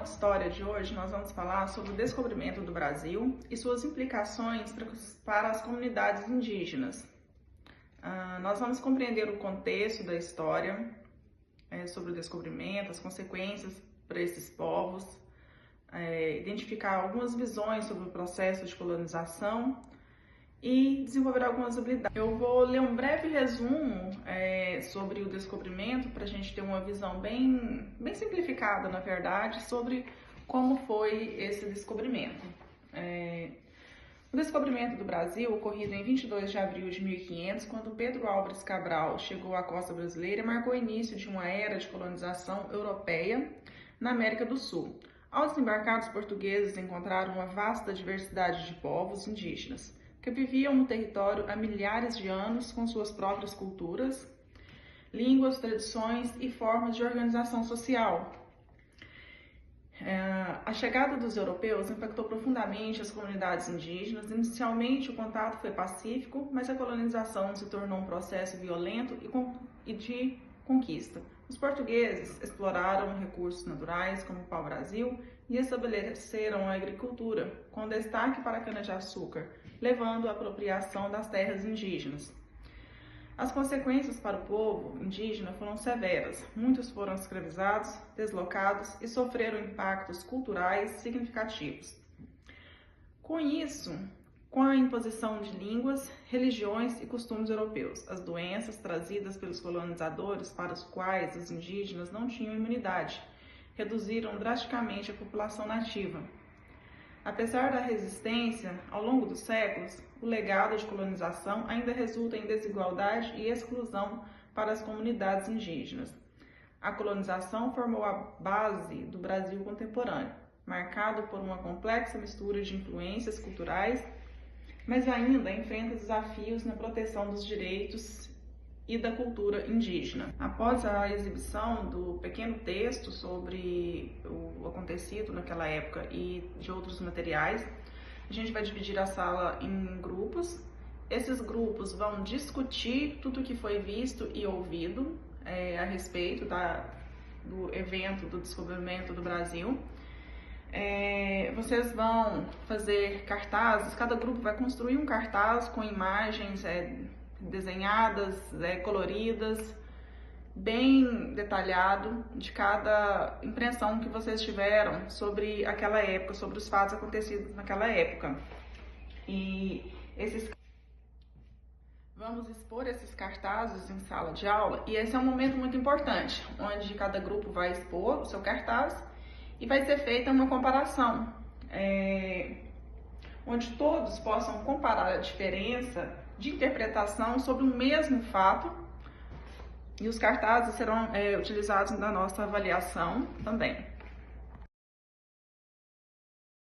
de história de hoje, nós vamos falar sobre o descobrimento do Brasil e suas implicações para as comunidades indígenas. Nós vamos compreender o contexto da história sobre o descobrimento, as consequências para esses povos, identificar algumas visões sobre o processo de colonização e desenvolver algumas habilidades. Eu vou ler um breve resumo sobre o descobrimento para a gente ter uma visão bem simplificada, na verdade, sobre como foi esse descobrimento. O descobrimento do Brasil, ocorrido em 22 de abril de 1500, quando Pedro Álvares Cabral chegou à costa brasileira, marcou o início de uma era de colonização europeia na América do Sul. Ao desembarcar, os portugueses encontraram uma vasta diversidade de povos indígenas, que viviam no território há milhares de anos com suas próprias culturas, línguas, tradições e formas de organização social. A chegada dos europeus impactou profundamente as comunidades indígenas. Inicialmente, o contato foi pacífico, mas a colonização se tornou um processo violento e de conquista. Os portugueses exploraram recursos naturais, como o pau-brasil, e estabeleceram a agricultura, com destaque para a cana-de-açúcar, levando à apropriação das terras indígenas. As consequências para o povo indígena foram severas. Muitos foram escravizados, deslocados e sofreram impactos culturais significativos. Com isso, com a imposição de línguas, religiões e costumes europeus, as doenças trazidas pelos colonizadores, para os quais os indígenas não tinham imunidade, reduziram drasticamente a população nativa. Apesar da resistência, ao longo dos séculos, o legado de colonização ainda resulta em desigualdade e exclusão para as comunidades indígenas. A colonização formou a base do Brasil contemporâneo, marcado por uma complexa mistura de influências culturais, mas ainda enfrenta desafios na proteção dos direitos e da cultura indígena. Após a exibição do pequeno texto sobre o acontecido naquela época e de outros materiais, a gente vai dividir a sala em grupos. Esses grupos vão discutir tudo o que foi visto e ouvido a respeito do evento do descobrimento do Brasil. Vocês vão fazer cartazes, cada grupo vai construir um cartaz com imagens desenhadas, coloridas, bem detalhado de cada impressão que vocês tiveram sobre aquela época, sobre os fatos acontecidos naquela época. Vamos expor esses cartazes em sala de aula e esse é um momento muito importante, onde cada grupo vai expor o seu cartaz e vai ser feita uma comparação, onde todos possam comparar a diferença de interpretação sobre o mesmo fato, e os cartazes serão utilizados na nossa avaliação também.